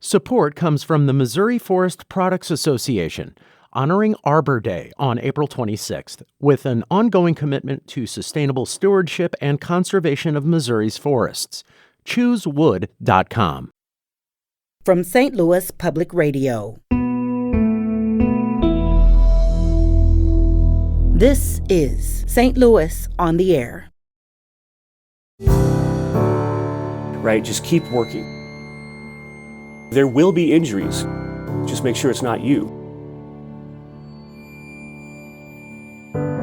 Support comes from the Missouri Forest Products Association, honoring Arbor Day on April 26th, with an ongoing commitment to sustainable stewardship and conservation of Missouri's forests. ChooseWood.com. From St. Louis Public Radio. This is St. Louis on the Air. Right, just keep working. There will be injuries. Just make sure it's not you.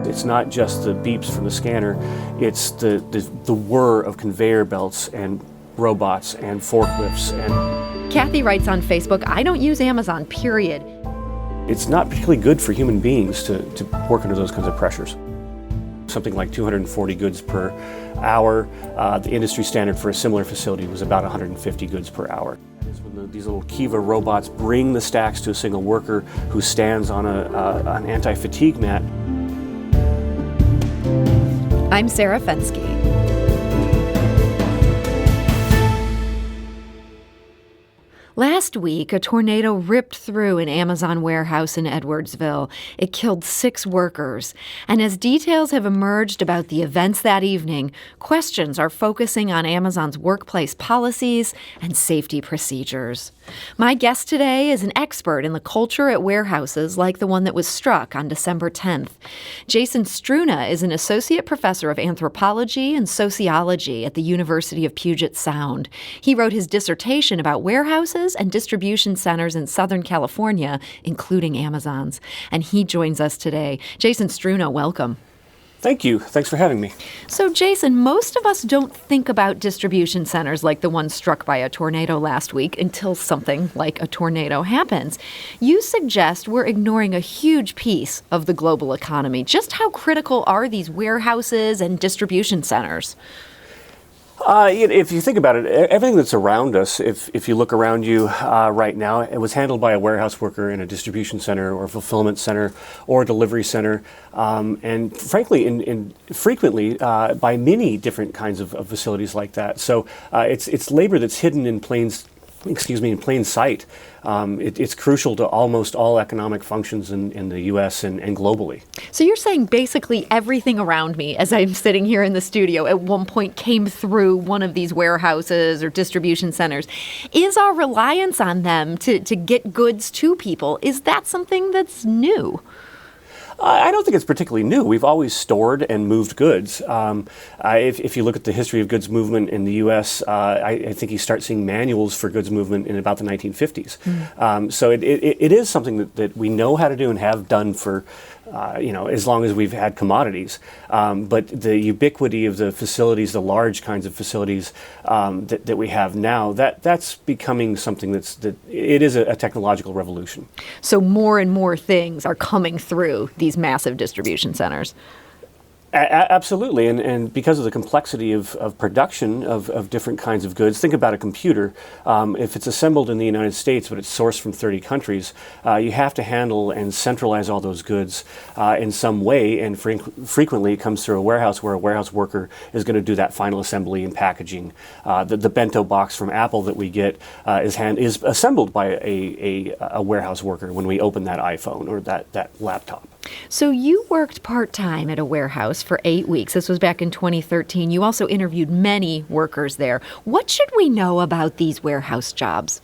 It's not just the beeps from the scanner, it's the whir of conveyor belts and robots and forklifts. And Kathy writes on Facebook, I don't use Amazon, period. It's not particularly good for human beings to work under those kinds of pressures. Something like 240 goods per hour. The industry standard for a similar facility was about 150 goods per hour. When these little Kiva robots bring the stacks to a single worker who stands on an anti-fatigue mat. I'm Sarah Fenske. Last week, a tornado ripped through an Amazon warehouse in Edwardsville. It killed 6 workers. And as details have emerged about the events that evening, questions are focusing on Amazon's workplace policies and safety procedures. My guest today is an expert in the culture at warehouses like the one that was struck on December 10th. Jason Struna is an associate professor of anthropology and sociology at the University of Puget Sound. He wrote his dissertation about warehouses and distribution centers in Southern California, including Amazon's. And he joins us today. Jason Struna, welcome. Thank you. Thanks for having me. So, Jason, most of us don't think about distribution centers like the one struck by a tornado last week until something like a tornado happens. You suggest we're ignoring a huge piece of the global economy. Just how critical are these warehouses and distribution centers? If you think about it, everything that's around us, if you look around you right now, it was handled by a warehouse worker in a distribution center or a fulfillment center or a delivery center, and frankly, frequently by many different kinds of facilities like that. So it's labor that's hidden in plain sight. It's crucial to almost all economic functions in the U.S. and globally. So you're saying basically everything around me as I'm sitting here in the studio at one point came through one of these warehouses or distribution centers. Is our reliance on them to get goods to people, is that something that's new? I don't think it's particularly new. We've always stored and moved goods. If you look at the history of goods movement in the U.S., I think you start seeing manuals for goods movement in about the 1950s. So it is something that we know how to do and have done for as long as we've had commodities. But the ubiquity of the facilities, the large kinds of facilities that we have now, that's becoming something that it is a technological revolution. So more and more things are coming through these massive distribution centers. Absolutely, and because of the complexity of production of different kinds of goods, think about a computer. If it's assembled in the United States but it's sourced from 30 countries, you have to handle and centralize all those goods in some way, and frequently it comes through a warehouse where a warehouse worker is going to do that final assembly and packaging. The bento box from Apple that we get is assembled by a warehouse worker when we open that iPhone or that laptop. So you worked part-time at a warehouse for 8 weeks. This was back in 2013. You also interviewed many workers there. What should we know about these warehouse jobs?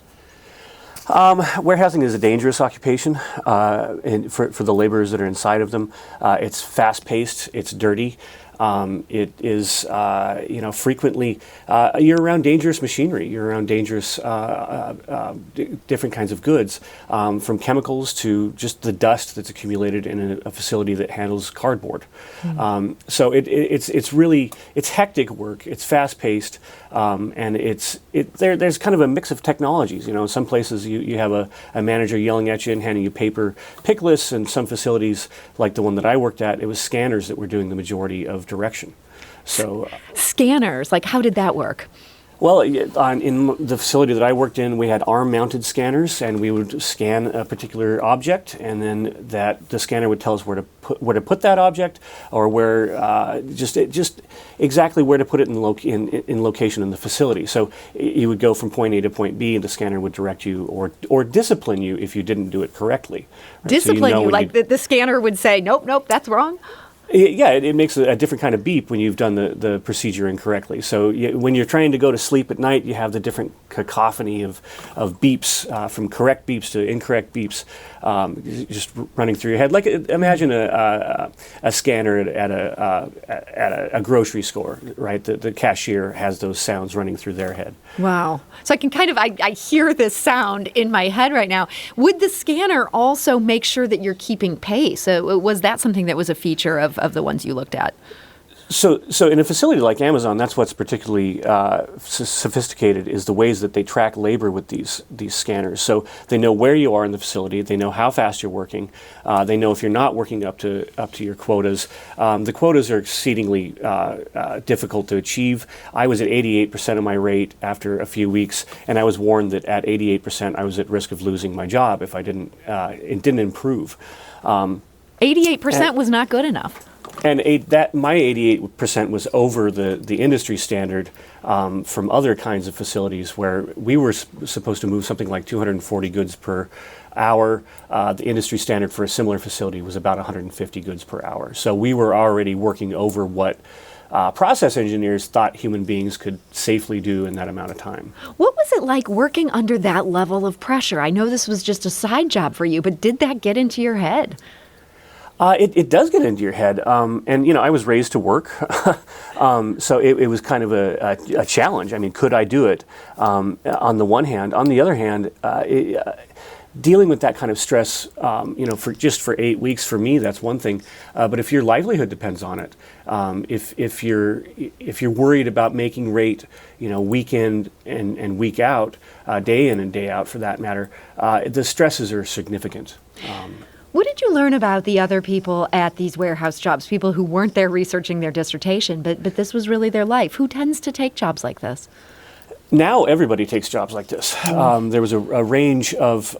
Warehousing is a dangerous occupation for the laborers that are inside of them. It's fast-paced, it's dirty. It is, frequently you're around dangerous machinery. You're around dangerous, different kinds of goods, from chemicals to just the dust that's accumulated in a facility that handles cardboard. Mm-hmm. So it's hectic work. It's fast paced, and there's kind of a mix of technologies. In some places you have a manager yelling at you and handing you paper pick lists, and some facilities like the one that I worked at, it was scanners that were doing the majority of direction. So scanners, like how did that work? Well, in the facility that I worked in, we had arm-mounted scanners, and we would scan a particular object, and then the scanner would tell us where to put that object, or where just exactly where to put it in location in the facility. So you would go from point A to point B, and the scanner would direct you or discipline you if you didn't do it correctly. Right? Discipline you, like the scanner would say, nope, that's wrong. Yeah, it makes a different kind of beep when you've done the procedure incorrectly. So when you're trying to go to sleep at night, you have the different cacophony of beeps, from correct beeps to incorrect beeps, just running through your head. Like imagine a scanner at a grocery store, right? The cashier has those sounds running through their head. Wow. So I can I hear this sound in my head right now. Would the scanner also make sure that you're keeping pace? Was that something that was a feature of the ones you looked at? So in a facility like Amazon, that's what's particularly sophisticated, is the ways that they track labor with these scanners. So they know where you are in the facility, they know how fast you're working, they know if you're not working up to your quotas. The quotas are exceedingly difficult to achieve. I was at 88% of my rate after a few weeks, and I was warned that at 88% I was at risk of losing my job if it didn't improve. 88% was not good enough. And my 88% was over the industry standard from other kinds of facilities where we were supposed to move something like 240 goods per hour. The industry standard for a similar facility was about 150 goods per hour. So we were already working over what process engineers thought human beings could safely do in that amount of time. What was it like working under that level of pressure? I know this was just a side job for you, but did that get into your head? It does get into your head, and I was raised to work, so it was kind of a challenge. I mean, could I do it? On the one hand, on the other hand, dealing with that kind of stress, for 8 weeks, for me, that's one thing. But if your livelihood depends on it, if you're worried about making rate, week in and week out, day in and day out, for that matter, the stresses are significant. What did you learn about the other people at these warehouse jobs, people who weren't there researching their dissertation, but this was really their life? Who tends to take jobs like this? Now everybody takes jobs like this. There was a range of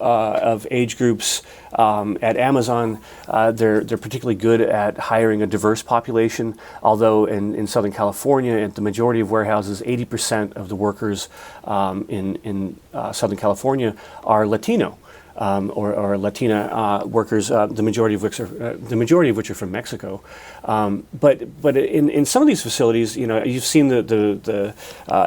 age groups at Amazon. They're particularly good at hiring a diverse population, although in Southern California, at the majority of warehouses, 80% of the workers in Southern California are Latino. Or Latina workers, the majority of which are from Mexico. But in some of these facilities, you've seen the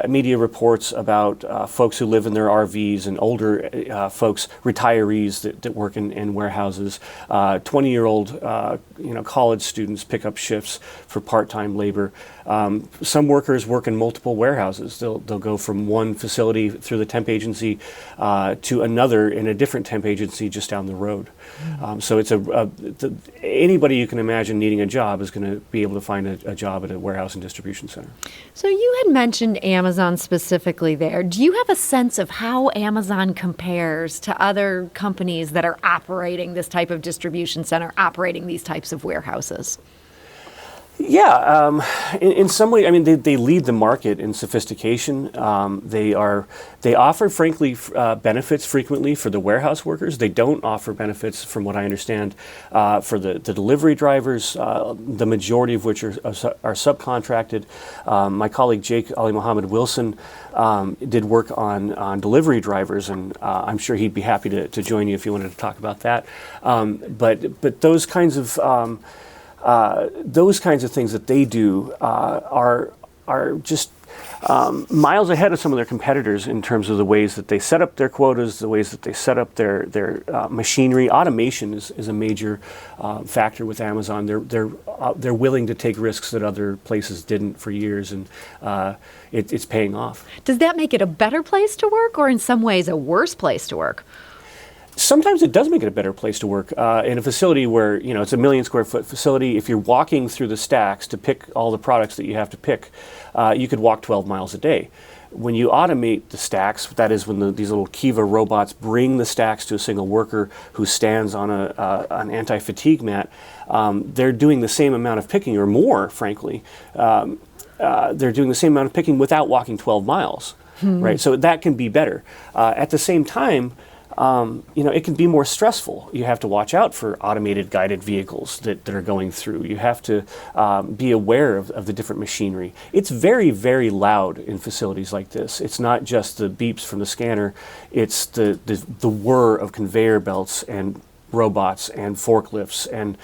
media reports about folks who live in their RVs, and older folks, retirees that work in warehouses. 20-year-old college students pick up shifts for part-time labor. Some workers work in multiple warehouses. They'll go from one facility through the temp agency to another in a different temp agency just down the road. So it's anybody you can imagine needing a job is going to be able to find a job at a warehouse and distribution center. So you had mentioned Amazon specifically there. Do you have a sense of how Amazon compares to other companies that are operating this type of distribution center, operating these types of warehouses? Yeah, in some way, I mean, they lead the market in sophistication. They offer, frankly, benefits frequently for the warehouse workers. They don't offer benefits, from what I understand, for the delivery drivers, the majority of which are subcontracted. My colleague Jake Ali Mohammed Wilson did work on delivery drivers, and I'm sure he'd be happy to join you if you wanted to talk about that. But those kinds of things that they do are just miles ahead of some of their competitors in terms of the ways that they set up their quotas, the ways that they set up their machinery. Automation is a major factor with Amazon. They're willing to take risks that other places didn't for years, and it's paying off. Does that make it a better place to work, or in some ways a worse place to work? Sometimes it does make it a better place to work. In a facility where, it's a 1 million square foot facility, if you're walking through the stacks to pick all the products that you have to pick, you could walk 12 miles a day. When you automate the stacks, that is when these little Kiva robots bring the stacks to a single worker who stands on an anti-fatigue mat, they're doing the same amount of picking, or more, frankly. They're doing the same amount of picking without walking 12 miles. right? So that can be better. At the same time, it can be more stressful. You have to watch out for automated guided vehicles that are going through. You have to be aware of the different machinery. It's very, very loud in facilities like this. It's not just the beeps from the scanner. It's the whir of conveyor belts and robots and forklifts and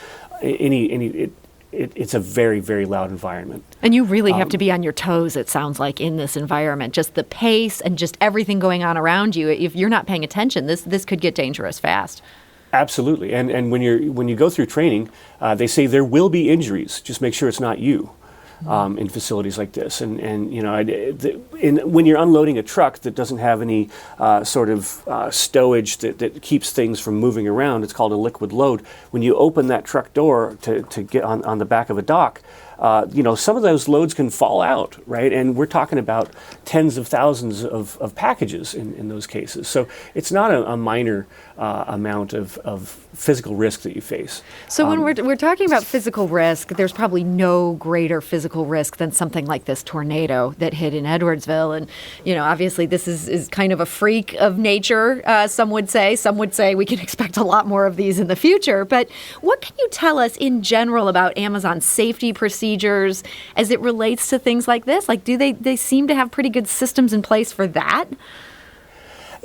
it's a very, very loud environment. And you really have to be on your toes, it sounds like, in this environment. Just the pace and just everything going on around you. If you're not paying attention, this could get dangerous fast. Absolutely. And when you go through training, they say there will be injuries. Just make sure it's not you. In facilities like this, when you're unloading a truck that doesn't have any stowage that keeps things from moving around, it's called a liquid load. When you open that truck door to get on the back of a dock, some of those loads can fall out, right? And we're talking about tens of thousands of packages in those cases. So it's not a minor amount of physical risk that you face. So when we're talking about physical risk, there's probably no greater physical risk than something like this tornado that hit in Edwardsville. And, obviously this is kind of a freak of nature, some would say. Some would say we can expect a lot more of these in the future. But what can you tell us in general about Amazon's safety procedures as it relates to things like this? Like, do they seem to have pretty good systems in place for that?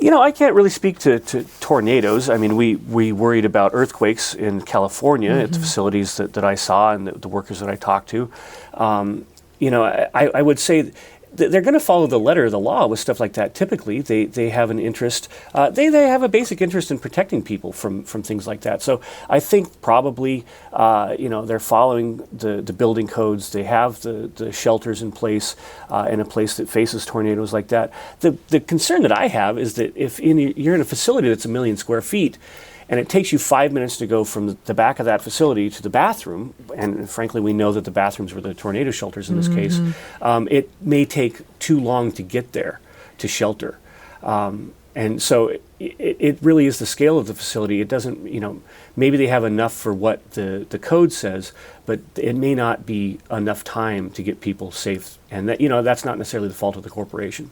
I can't really speak to tornadoes. I mean, we worried about earthquakes in California at the facilities that I saw and the workers that I talked to. I would say they're going to follow the letter of the law with stuff like that. Typically, they have an interest. They have a basic interest in protecting people from things like that. So I think probably they're following the building codes. They have the shelters in place in a place that faces tornadoes like that. The concern that I have is that if you're in a facility that's 1 million square feet, and it takes you 5 minutes to go from the back of that facility to the bathroom, and frankly, we know that the bathrooms were the tornado shelters in this case, it may take too long to get there to shelter. And so it really is the scale of the facility. It doesn't, maybe they have enough for what the code says, but it may not be enough time to get people safe. And that, that's not necessarily the fault of the corporation.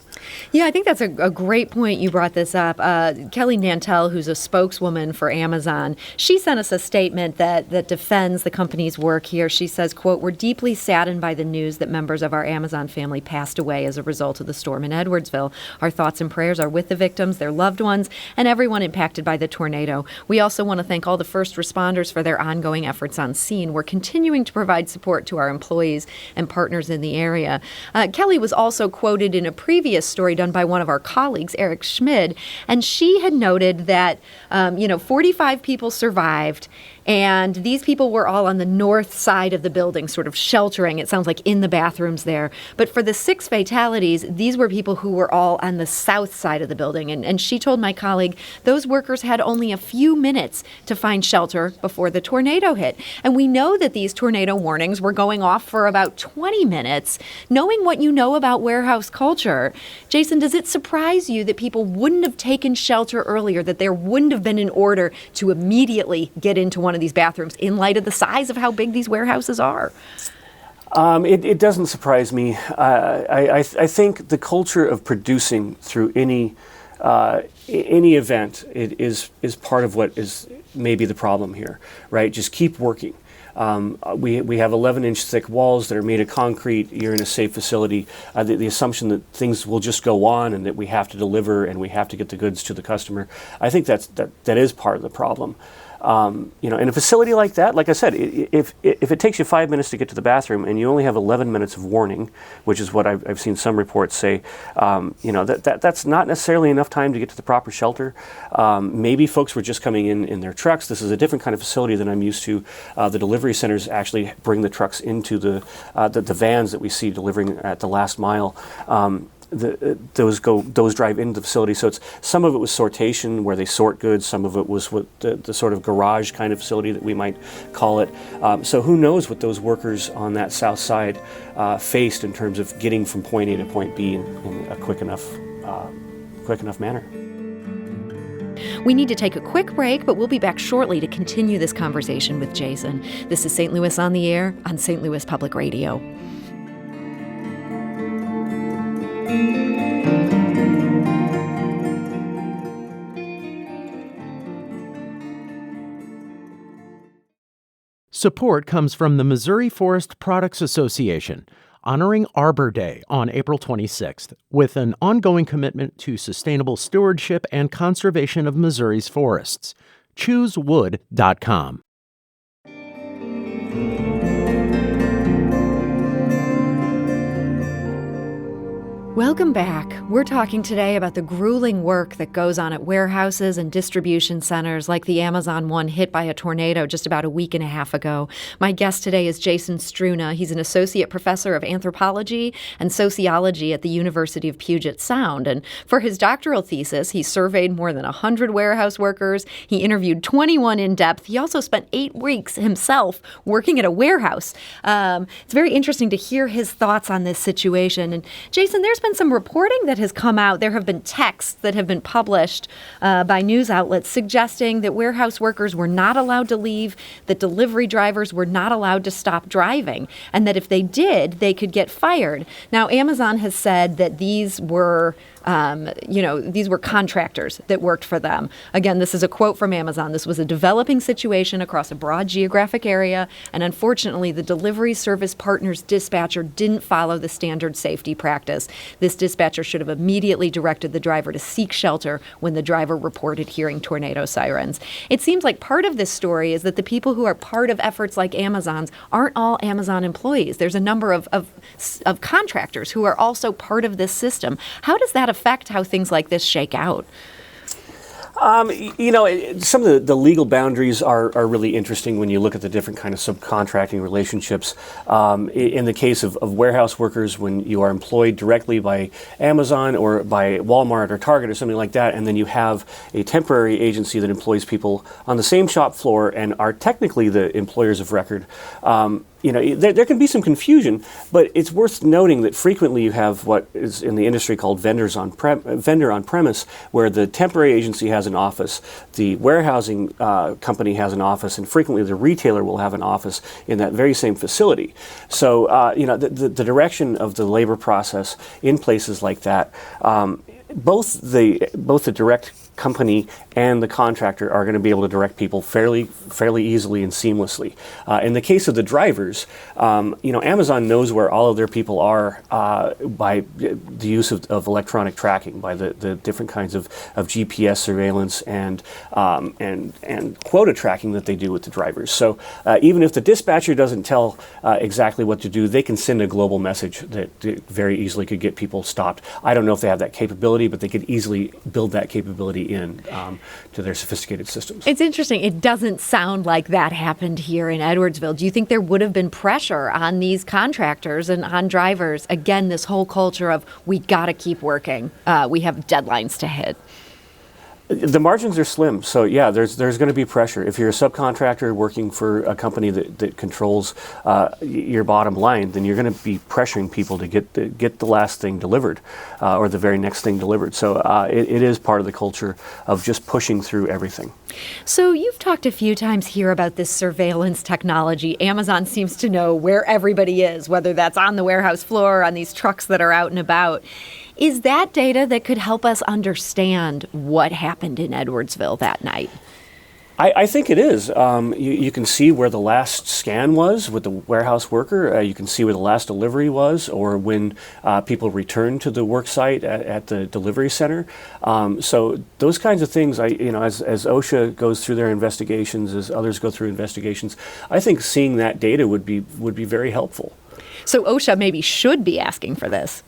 Yeah, I think that's a great point you brought this up. Kelly Nantel, who's a spokeswoman for Amazon, she sent us a statement that defends the company's work here. She says, quote, "We're deeply saddened by the news that members of our Amazon family passed away as a result of the storm in Edwardsville. Our thoughts and prayers are with the victims, their loved ones, and everyone impacted by the tornado. We also want to thank all the first responders for their ongoing efforts on scene. We're continuing to provide support to our employees and partners in the area." Kelly was also quoted in a previous story done by one of our colleagues, Eric Schmid, and she had noted that 45 people survived, and these people were all on the north side of the building, sort of sheltering, it sounds like, in the bathrooms there. But for the 6 fatalities, these were people who were all on the south side of the building. And she told my colleague those workers had only a few minutes to find shelter before the tornado hit. And we know that these tornado warnings were going off for about 20 minutes. Knowing what you know about warehouse culture, Jason, does it surprise you that people wouldn't have taken shelter earlier, that there wouldn't have been an order to immediately get into one of these bathrooms in light of the size of how big these warehouses are? It doesn't surprise me. I think the culture of producing through any event is part of what is maybe the problem here, right? Just keep working. We have 11-inch thick walls that are made of concrete. You're in a safe facility. The assumption that things will just go on and that we have to deliver and we have to get the goods to the customer, I think that is part of the problem. In a facility like that, like I said, if it takes you 5 minutes to get to the bathroom and you only have 11 minutes of warning, which is what I've seen some reports say, that's not necessarily enough time to get to the proper shelter. Maybe folks were just coming in their trucks. This is a different kind of facility than I'm used to. The delivery centers actually bring the trucks into the vans that we see delivering at the last mile. Those drive into the facility. So some of it was sortation, where they sort goods. Some of it was what the sort of garage kind of facility that we might call it. So who knows what those workers on that south side faced in terms of getting from point A to point B in a quick enough manner. We need to take a quick break, but we'll be back shortly to continue this conversation with Jason. This is St. Louis on the Air on St. Louis Public Radio. Support comes from the Missouri Forest Products Association, honoring Arbor Day on April 26th with an ongoing commitment to sustainable stewardship and conservation of Missouri's forests. ChooseWood.com. Welcome back. We're talking today about the grueling work that goes on at warehouses and distribution centers like the Amazon one hit by a tornado just about a week and a half ago. My guest today is Jason Struna. He's an associate professor of anthropology and sociology at the University of Puget Sound. And for his doctoral thesis, he surveyed more than 100 warehouse workers. He interviewed 21 in depth. He also spent 8 weeks himself working at a warehouse. It's very interesting to hear his thoughts on this situation. And Jason, there's been some reporting that has come out. There have been texts that have been published by news outlets suggesting that warehouse workers were not allowed to leave, that delivery drivers were not allowed to stop driving, and that if they did, they could get fired. Now, Amazon has said that these were contractors that worked for them. Again, this is a quote from Amazon. This was a developing situation across a broad geographic area, and unfortunately, the delivery service partner's dispatcher didn't follow the standard safety practice. This dispatcher should have immediately directed the driver to seek shelter when the driver reported hearing tornado sirens. It seems like part of this story is that the people who are part of efforts like Amazon's aren't all Amazon employees. There's a number of contractors who are also part of this system. How does that affect how things like this shake out? Some of the legal boundaries are really interesting when you look at the different kind of subcontracting relationships. In the case of warehouse workers, when you are employed directly by Amazon or by Walmart or Target or something like that, and then you have a temporary agency that employs people on the same shop floor and are technically the employers of record, there can be some confusion, but it's worth noting that frequently you have what is in the industry called vendor on premise, where the temporary agency has an office, the warehousing company has an office, and frequently the retailer will have an office in that very same facility. So, the direction of the labor process in places like that, both the direct company and the contractor are going to be able to direct people fairly easily and seamlessly. In the case of the drivers, Amazon knows where all of their people are by the use of electronic tracking, by the different kinds of GPS surveillance and quota tracking that they do with the drivers. So even if the dispatcher doesn't tell exactly what to do, they can send a global message that very easily could get people stopped. I don't know if they have that capability, but they could easily build that capability in to their sophisticated systems. It's interesting. It doesn't sound like that happened here in Edwardsville. Do you think there would have been pressure on these contractors and on drivers? Again, this whole culture of we got to keep working. We have deadlines to hit. The margins are slim, so yeah, there's going to be pressure. If you're a subcontractor working for a company that controls your bottom line, then you're going to be pressuring people to get the last thing delivered or the very next thing delivered. So it is part of the culture of just pushing through everything. So you've talked a few times here about this surveillance technology. Amazon seems to know where everybody is, whether that's on the warehouse floor or on these trucks that are out and about. Is that data that could help us understand what happened in Edwardsville that night? I think it is. You can see where the last scan was with the warehouse worker. You can see where the last delivery was, or when people returned to the work site at the delivery center. So those kinds of things, as OSHA goes through their investigations, as others go through investigations, I think seeing that data would be very helpful. So OSHA maybe should be asking for this.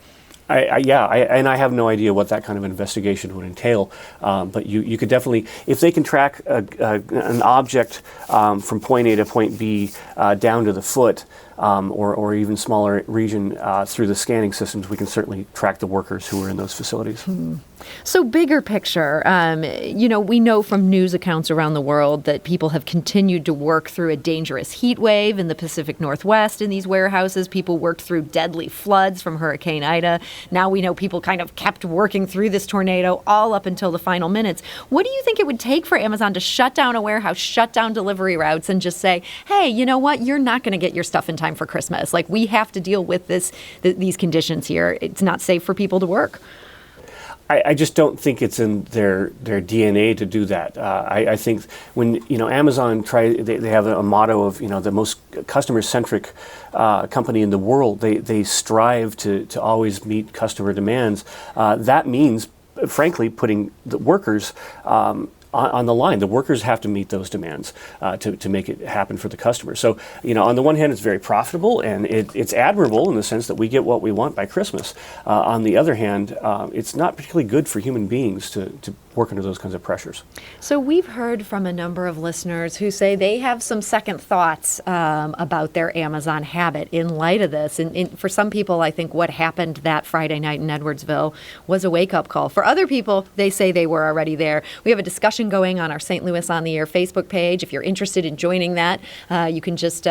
I have no idea what that kind of investigation would entail, but you could definitely, if they can track an object from point A to point B down to the foot, or even smaller region through the scanning systems, we can certainly track the workers who are in those facilities. So bigger picture, we know from news accounts around the world that people have continued to work through a dangerous heat wave in the Pacific Northwest in these warehouses. People worked through deadly floods from Hurricane Ida. Now we know people kind of kept working through this tornado all up until the final minutes. What do you think it would take for Amazon to shut down a warehouse, shut down delivery routes, and just say, hey, you know what? You're not going to get your stuff in time for Christmas. Like, we have to deal with these conditions here. It's not safe for people to work. I just don't think it's in their DNA to do that. I think when Amazon they have a motto of the most customer-centric company in the world. They strive to always meet customer demands. That means, frankly, putting the workers on the line. The workers have to meet those demands to make it happen for the customer. So, on the one hand, it's very profitable and it's admirable in the sense that we get what we want by Christmas. On the other hand, it's not particularly good for human beings to work under those kinds of pressures. So we've heard from a number of listeners who say they have some second thoughts about their Amazon habit in light of this. And for some people, I think what happened that Friday night in Edwardsville was a wake-up call. For other people, they say they were already there. We have a discussion going on our St. Louis on the Air Facebook page. If you're interested in joining that, you can just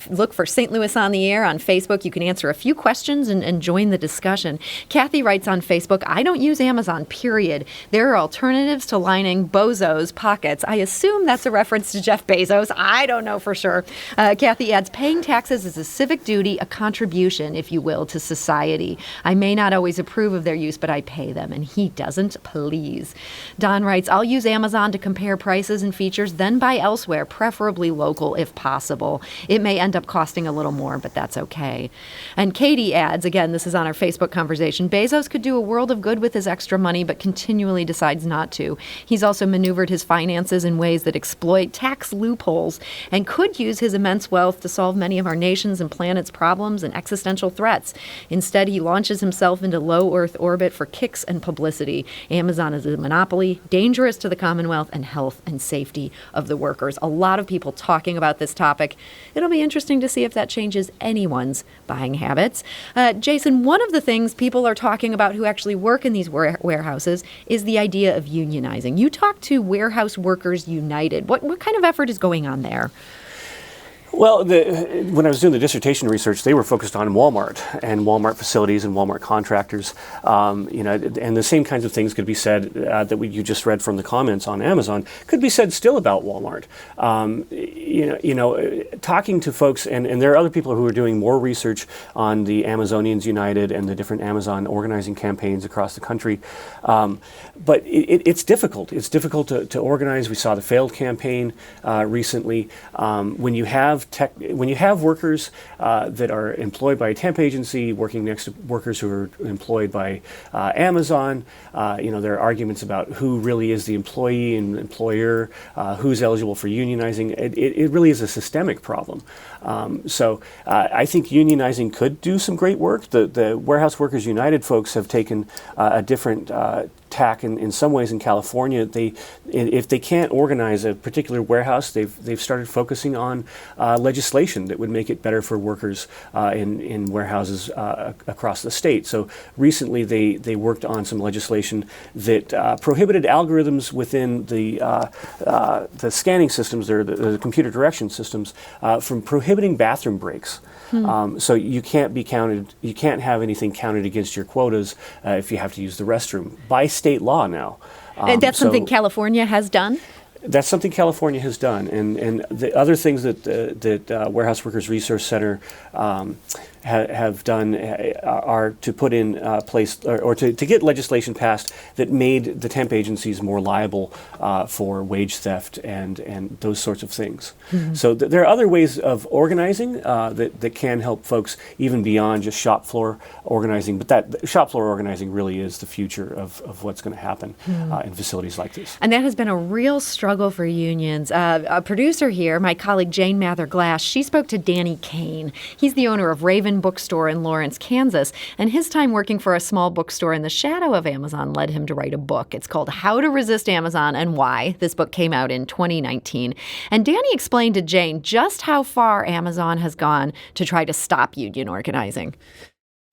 look for St. Louis on the Air on Facebook. You can answer a few questions and join the discussion. Kathy writes on Facebook, I don't use Amazon, period. There are alternatives to lining Bozo's pockets. I assume that's a reference to Jeff Bezos. I don't know for sure. Kathy adds, paying taxes is a civic duty, a contribution, if you will, to society. I may not always approve of their use, but I pay them, and he doesn't, please. Don writes, I'll use Amazon to compare prices and features, then buy elsewhere, preferably local if possible. It may end up costing a little more, but that's okay. And Katie adds, again, this is on our Facebook conversation, Bezos could do a world of good with his extra money, but continually decides not to. He's also maneuvered his finances in ways that exploit tax loopholes and could use his immense wealth to solve many of our nation's and planet's problems and existential threats. Instead, he launches himself into low Earth orbit for kicks and publicity. Amazon is a monopoly, dangerous to the Commonwealth and health and safety of the workers. A lot of people talking about this topic. It'll be interesting to see if that changes anyone's buying habits. Jason, one of the things people are talking about who actually work in these warehouses is the idea of unionizing. You talked to Warehouse Workers United. What kind of effort is going on there? Well, when I was doing the dissertation research, they were focused on Walmart and Walmart facilities and Walmart contractors, and the same kinds of things could be said that you just read from the comments on Amazon could be said still about Walmart. Talking to folks, and there are other people who are doing more research on the Amazonians United and the different Amazon organizing campaigns across the country, but it's difficult. It's difficult to organize. We saw the failed campaign recently. When you have workers that are employed by a temp agency working next to workers who are employed by Amazon, there are arguments about who really is the employee and employer, who's eligible for unionizing. It really is a systemic problem. So I think unionizing could do some great work. The Warehouse Workers United folks have taken a different tack in some ways in California. If they can't organize a particular warehouse, they've started focusing on legislation that would make it better for workers in warehouses across the state. So recently they worked on some legislation that prohibited algorithms within the scanning systems, or the computer direction systems, from prohibiting bathroom breaks. So you can't have anything counted against your quotas if you have to use the restroom by state law now. And that's something California has done? That's something California has done, and the other things that Warehouse Workers Resource Center have done are to put in place or to get legislation passed that made the temp agencies more liable for wage theft and those sorts of things. Mm-hmm. So there are other ways of organizing that can help folks even beyond just shop floor organizing. But that shop floor organizing really is the future of what's going to happen in facilities like this. And that has been a real struggle for unions. A producer here, my colleague Jane Mather-Glass, she spoke to Danny Kane. He's the owner of Raven Bookstore in Lawrence, Kansas, and his time working for a small bookstore in the shadow of Amazon led him to write a book. It's called How to Resist Amazon and Why. This book came out in 2019. And Danny explained to Jane just how far Amazon has gone to try to stop union organizing.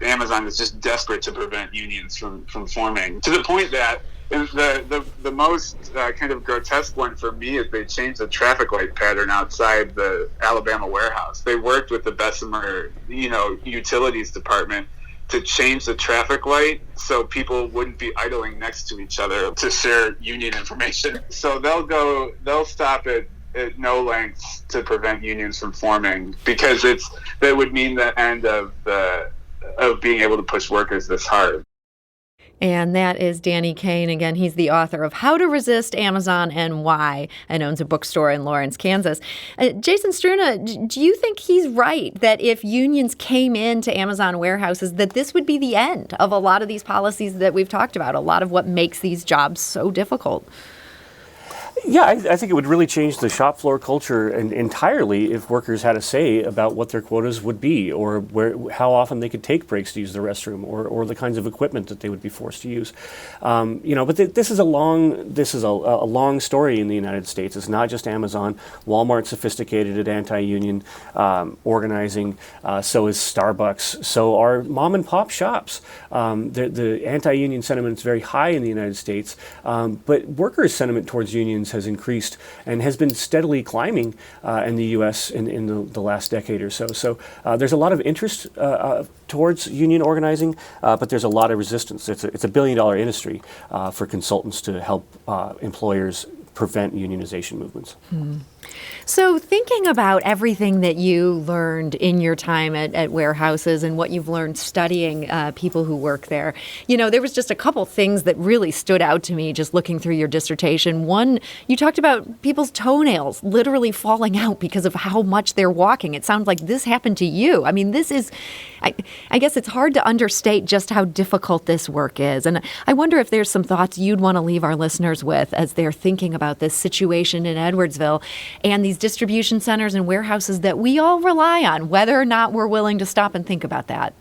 Amazon is just desperate to prevent unions from forming, to the point that the most kind of grotesque one for me is they changed the traffic light pattern outside the Alabama warehouse. They worked with the Bessemer, utilities department to change the traffic light so people wouldn't be idling next to each other to share union information. So they'll stop at no lengths to prevent unions from forming, because that would mean the end of being able to push workers this hard. And that is Danny Kane. Again, he's the author of How to Resist Amazon and Why, and owns a bookstore in Lawrence, Kansas. Jason Struna, do you think he's right that if unions came into Amazon warehouses, that this would be the end of a lot of these policies that we've talked about, a lot of what makes these jobs so difficult? Yeah, I think it would really change the shop floor culture entirely if workers had a say about what their quotas would be, or how often they could take breaks to use the restroom, or the kinds of equipment that they would be forced to use. But this is a long story in the United States. It's not just Amazon. Walmart's sophisticated at anti-union organizing. So is Starbucks. So are mom and pop shops. The anti-union sentiment is very high in the United States, but workers' sentiment towards unions has increased and has been steadily climbing in the U.S. in the last decade or so. So there's a lot of interest towards union organizing, but there's a lot of resistance. It's a $1 billion industry for consultants to help employers prevent unionization movements. So thinking about everything that you learned in your time at warehouses and what you've learned studying people who work there, there was just a couple things that really stood out to me just looking through your dissertation. One, you talked about people's toenails literally falling out because of how much they're walking. It sounds like this happened to you. I mean, this is, I guess it's hard to understate just how difficult this work is. And I wonder if there's some thoughts you'd want to leave our listeners with as they're thinking about this situation in Edwardsville and these distribution centers and warehouses that we all rely on, whether or not we're willing to stop and think about that.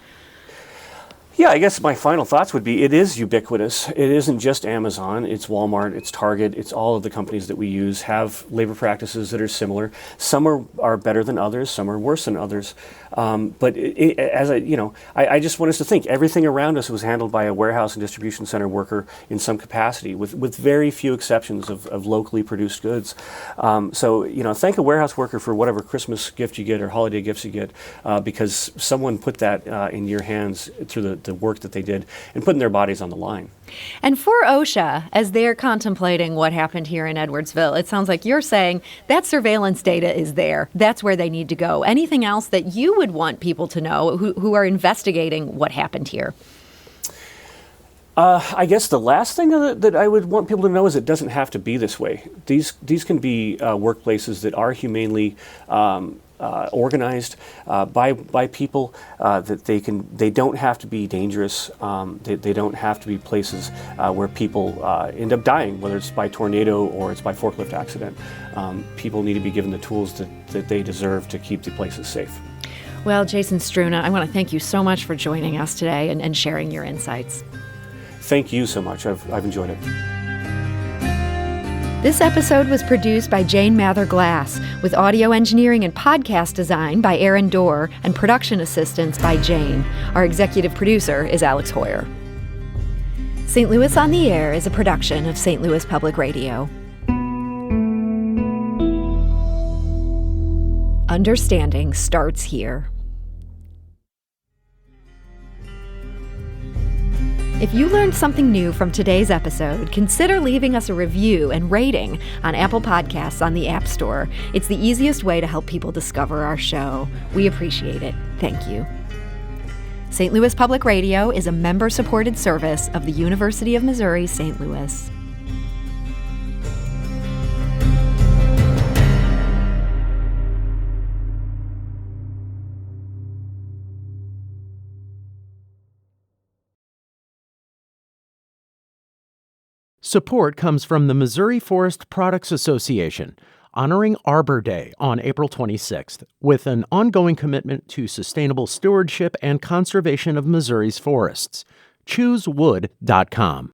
Yeah, I guess my final thoughts would be it is ubiquitous. It isn't just Amazon. It's Walmart, it's Target, it's all of the companies that we use have labor practices that are similar. Some are better than others, some are worse than others. But I just want us to think everything around us was handled by a warehouse and distribution center worker in some capacity, with very few exceptions of locally produced goods. Thank a warehouse worker for whatever Christmas gift you get or holiday gifts you get, because someone put that in your hands through the work that they did and putting their bodies on the line. And for OSHA, as they're contemplating what happened here in Edwardsville, it sounds like you're saying that surveillance data is there. That's where they need to go. Anything else that you would want people to know who are investigating what happened here? I guess the last thing that I would want people to know is it doesn't have to be this way. These can be workplaces that are humanely organized by people, that they don't have to be dangerous. They don't have to be places where people end up dying, whether it's by tornado or it's by forklift accident. People need to be given the tools that they deserve to keep the places safe. Well, Jason Struna, I want to thank you so much for joining us today and sharing your insights. Thank you so much. I've enjoyed it. This episode was produced by Jane Mather Glass, with audio engineering and podcast design by Aaron Dorr and production assistance by Jane. Our executive producer is Alex Hoyer. St. Louis on the Air is a production of St. Louis Public Radio. Understanding starts here. If you learned something new from today's episode, consider leaving us a review and rating on Apple Podcasts on the App Store. It's the easiest way to help people discover our show. We appreciate it. Thank you. St. Louis Public Radio is a member-supported service of the University of Missouri, St. Louis. Support comes from the Missouri Forest Products Association, honoring Arbor Day on April 26th, with an ongoing commitment to sustainable stewardship and conservation of Missouri's forests. ChooseWood.com.